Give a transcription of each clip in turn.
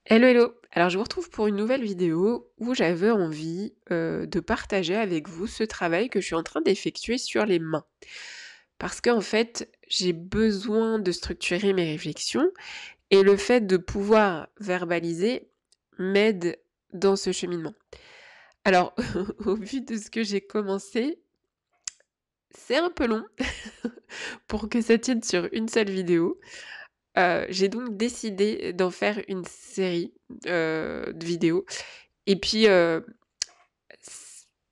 Hello, hello! Alors je vous retrouve pour une nouvelle vidéo où j'avais envie, de partager avec vous ce travail que je suis en train d'effectuer sur les mains. Parce qu'en fait, j'ai besoin de structurer mes réflexions et le fait de pouvoir verbaliser m'aide dans ce cheminement. Alors, au vu de ce que j'ai commencé, c'est un peu long pour que ça tienne sur une seule vidéo. J'ai donc décidé d'en faire une série, de vidéos et puis, s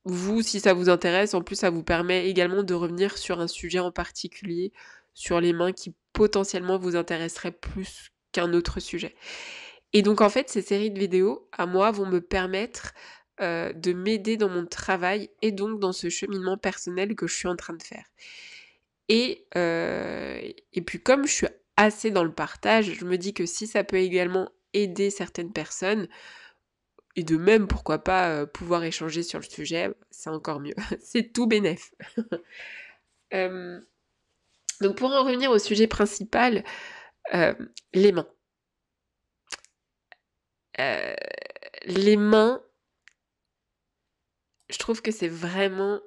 vous, si ça vous intéresse, en plus, ça vous permet également de revenir sur un sujet en particulier, sur les mains qui potentiellement vous intéresserait plus qu'un autre sujet. Et donc en fait, ces séries de vidéos, à moi, vont me permettre, de m'aider dans mon travail et donc dans ce cheminement personnel que je suis en train de faire. Et puis comme je suis assez dans le partage, je me dis que si ça peut également aider certaines personnes et de même, pourquoi pas, pouvoir échanger sur le sujet, c'est encore mieux. C'est tout bénef. Hem, donc pour en revenir au sujet principal, les mains. Heu, les mains, je trouve que c'est vraiment,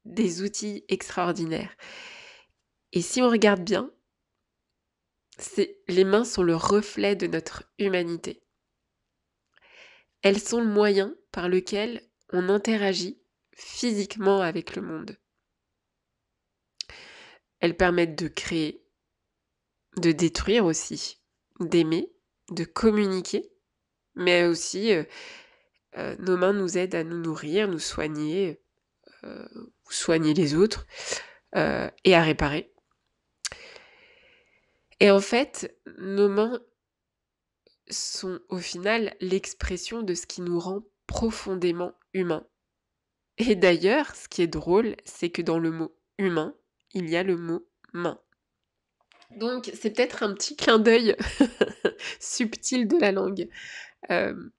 des outils extraordinaires et si on regarde bien, les mains sont le reflet de notre humanité. Elles sont le moyen par lequel on interagit physiquement avec le monde. Elles permettent de créer, de détruire aussi, d'aimer, de communiquer, mais aussi, nos mains nous aident à nous nourrir, nous soigner, soigner les autres, et à réparer. Et en fait, nos mains sont au final l'expression de ce qui nous rend profondément humains. Et d'ailleurs, ce qui est drôle, c'est que dans le mot humain, il y a le mot main. Donc c'est peut-être un petit clin d'œil subtil de la langue. Hem,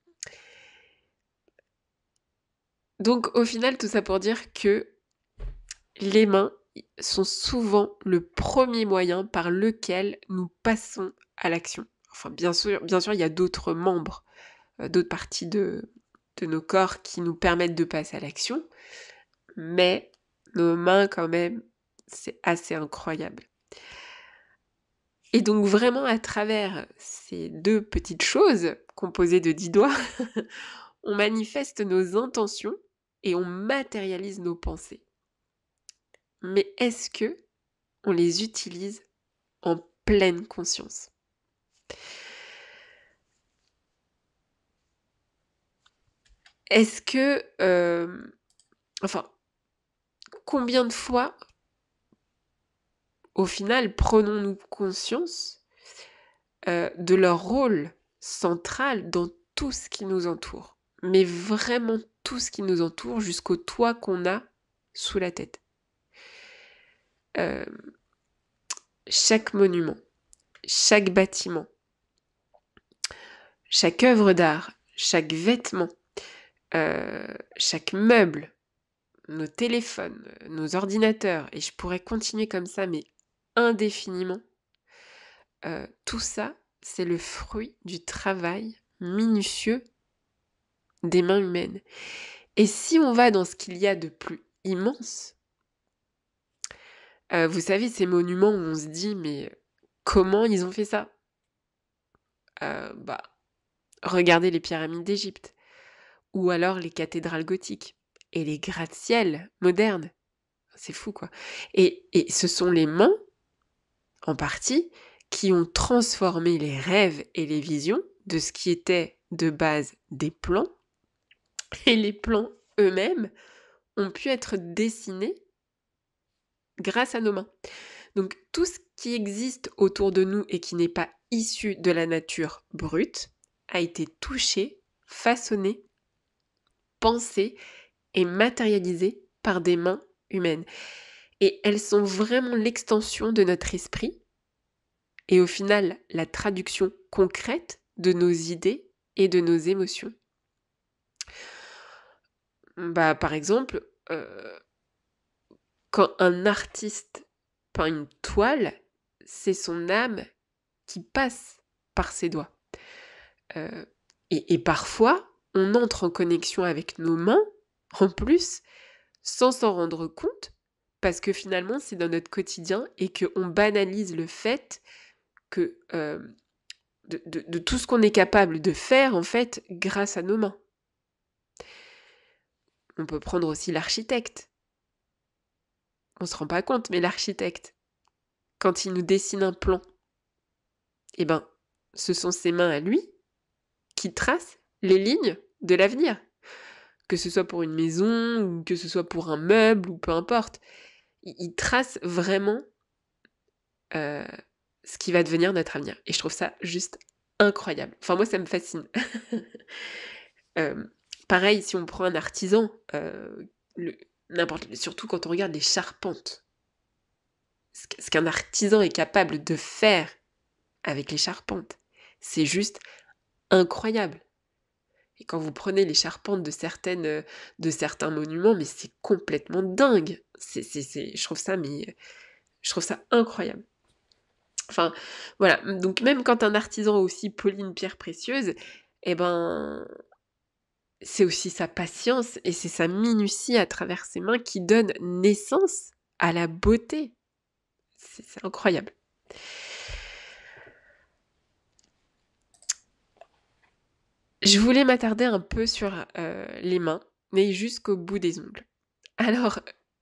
donc au final, tout ça pour dire que les mains sont souvent le premier moyen par lequel nous passons à l'action. Enfin bien sûr, il y a d'autres membres, d'autres parties de nos corps qui nous permettent de passer à l'action, mais nos mains quand même, c'est assez incroyable. Et donc vraiment à travers ces 2 petites choses composées de 10 doigts, on manifeste nos intentions et on matérialise nos pensées. Mais est-ce que on les utilise en pleine conscience? Est-ce que, enfin, combien de fois, au final, prenons-nous conscience, de leur rôle central dans tout ce qui nous entoure? Mais vraiment tout ce qui nous entoure jusqu'au toit qu'on a sous la tête. Hem, chaque monument, chaque bâtiment, chaque œuvre d'art, chaque vêtement, chaque meuble, nos téléphones, nos ordinateurs et je pourrais continuer comme ça, mais indéfiniment. Tout ça, c'est le fruit du travail minutieux des mains humaines. Et si on va dans ce qu'il y a de plus immense, vous savez ces monuments où on se dit: «Mais comment ils ont fait ça?» Bah, regardez les pyramides d'Égypte ou alors les cathédrales gothiques et les gratte-ciels modernes. C'est fou quoi et ce sont les mains, en partie, qui ont transformé les rêves et les visions de ce qui était de base des plans et les plans eux-mêmes ont pu être dessinés grâce à nos mains. Donc tout ce qui existe autour de nous et qui n'est pas issu de la nature brute a été touché, façonné, pensé et matérialisé par des mains humaines. Et elles sont vraiment l'extension de notre esprit et au final la traduction concrète de nos idées et de nos émotions. Bah, par exemple, quand un artiste peint une toile, c'est son âme qui passe par ses doigts. Heu et parfois, on entre en connexion avec nos mains, en plus, sans s'en rendre compte, parce que finalement, c'est dans notre quotidien et qu'on banalise le fait que, de tout ce qu'on est capable de faire, en fait, grâce à nos mains. On peut prendre aussi l'architecte. On se rend pas compte, mais l'architecte, quand il nous dessine un plan, eh ben, ce sont ses mains à lui qui tracent les lignes de l'avenir. Que ce soit pour une maison ou que ce soit pour un meuble ou peu importe. Il trace vraiment, heu, ce qui va devenir notre avenir et je trouve ça juste incroyable. Enfin moi ça me fascine. Hem, Pareil si on prend un artisan, le n'importe surtout quand on regarde les charpentes, ce qu'un artisan est capable de faire avec les charpentes, c'est juste incroyable et quand vous prenez les charpentes de certains monuments, mais c'est complètement dingue. C'est je trouve ça incroyable. Enfin, voilà, donc même quand un artisan aussi polit une pierre précieuse, eh ben, c'est aussi sa patience et c'est sa minutie à travers ses mains qui donne naissance à la beauté. C'est incroyable. Je voulais m'attarder un peu sur, les mains, mais jusqu'au bout des ongles. Alors,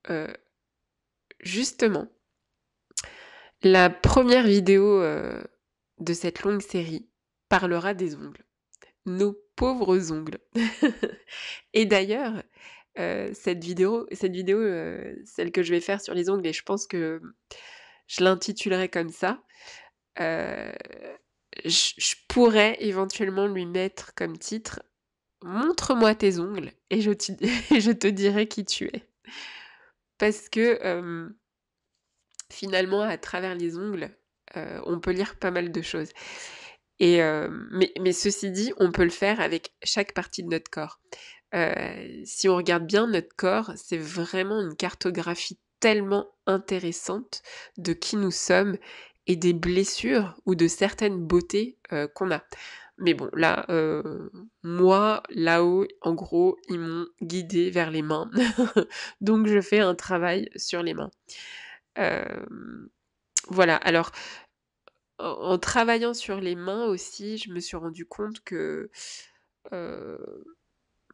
heu, justement, la première vidéo, de cette longue série parlera des ongles. Nos pauvres ongles. Et d'ailleurs, cette vidéo, celle que je vais faire sur les ongles et je pense que je l'intitulerai comme ça, heu, je pourrais éventuellement lui mettre comme titre: «Montre-moi tes ongles et et je te dirai qui tu es». Parce que, finalement à travers les ongles, on peut lire pas mal de choses et mais ceci dit, on peut le faire avec chaque partie de notre corps. Si on regarde bien notre corps, c'est vraiment une cartographie tellement intéressante de qui nous sommes et des blessures ou de certaines beautés, qu'on a. Mais bon là, moi, là-haut, en gros, ils m'ont guidée vers les mains. Donc je fais un travail sur les mains. Hem, voilà, alors en travaillant sur les mains aussi, je me suis rendu compte que, heu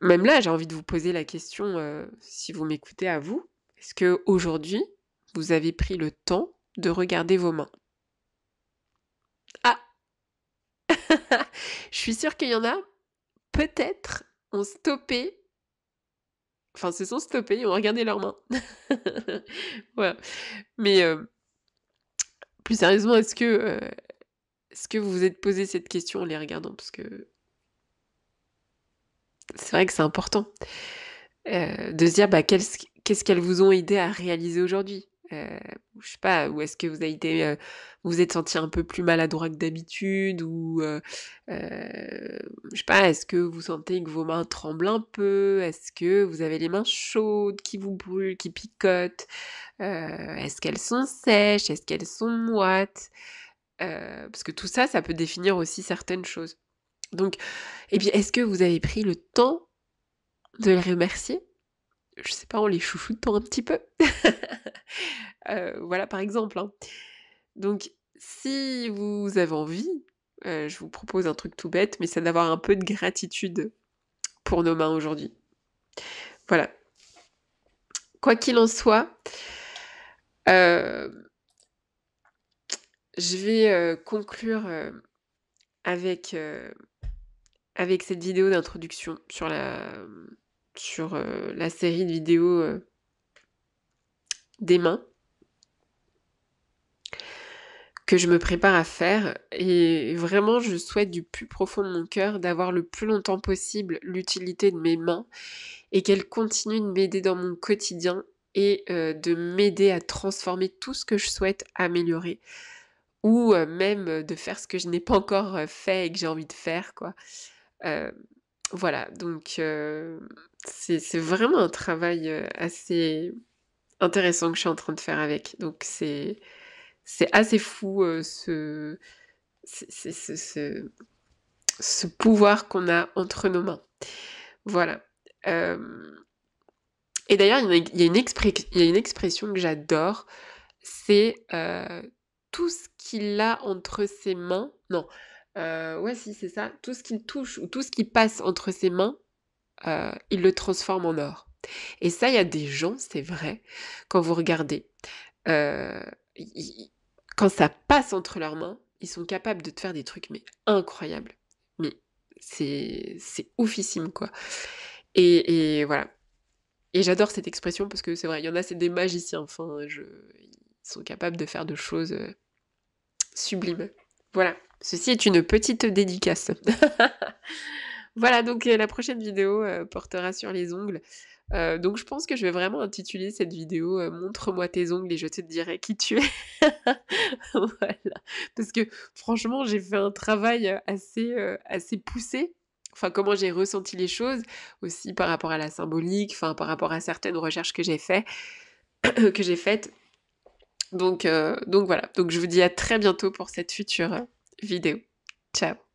même là, j'ai envie de vous poser la question, si vous m'écoutez à vous. Est-ce qu'aujourd'hui, vous avez pris le temps de regarder vos mains? Ah! Je suis sûre qu'il y en a, peut-être, ont stoppé, enfin se sont stoppés et ont regardé leurs mains. Voilà. Mais, plus sérieusement, est-ce que vous vous êtes posé cette question en les regardant? Parce que c'est vrai que c'est important. De se dire, bah, qu'est-ce qu'elles vous ont aidé à réaliser aujourd'hui? Je sais pas, ou est-ce que vous avez été, vous vous êtes sentis un peu plus maladroit que d'habitude ou, je sais pas, est-ce que vous sentez que vos mains tremblent un peu? Est-ce que vous avez les mains chaudes, qui vous brûlent, qui picotent? Est-ce qu'elles sont sèches? Est-ce qu'elles sont moites? Parce que tout ça, ça peut définir aussi certaines choses. Donc et puis est-ce que vous avez pris le temps de les remercier? Je sais pas, en les chouchoutant un petit peu. Voilà, par exemple, hein. Donc si vous avez envie, je vous propose un truc tout bête, mais c'est d'avoir un peu de gratitude pour nos mains aujourd'hui. Voilà. Quoi qu'il en soit, hem, je vais, conclure, avec, avec cette vidéo d'introduction sur, la série de vidéos, des mains. Que je me prépare à faire et vraiment je souhaite du plus profond de mon cœur d'avoir le plus longtemps possible l'utilité de mes mains et qu'elles continuent de m'aider dans mon quotidien et de m'aider à transformer tout ce que je souhaite améliorer ou même, de faire ce que je n'ai pas encore, fait et que j'ai envie de faire quoi. Heu, voilà donc c'est vraiment un travail, assez intéressant que je suis en train de faire avec donc c'est assez fou, ce ce pouvoir qu'on a entre nos mains. Voilà. Et d'ailleurs, il y a une expression que j'adore, c'est, tout ce qu'il a entre ses mains non, ouais, si, c'est ça. Tout ce qu'il touche ou tout ce qui passe entre ses mains, il le transforme en or. Et ça, il y a des gens, c'est vrai, quand vous regardez, heu, i quand ça passe entre leurs mains, ils sont capables de te faire des trucs, mais incroyables. Mais c'est oufissime, quoi. Et voilà. Et j'adore cette expression parce que c'est vrai, il y en a, c'est des magiciens, enfin, ils sont capables de faire de choses, sublimes. Voilà, ceci est une petite dédicace. Voilà, donc la prochaine vidéo, portera sur les ongles. Donc je pense que je vais vraiment intituler cette vidéo, «Montre-moi tes ongles et je te dirai qui tu es». Voilà, parce que franchement, j'ai fait un travail, assez poussé. Enfin, comment j'ai ressenti les choses, aussi par rapport à la symbolique, enfin par rapport à certaines recherches que j'ai que j'ai faites. Donc voilà, donc je vous dis à très bientôt pour cette future, vidéo. Ciao.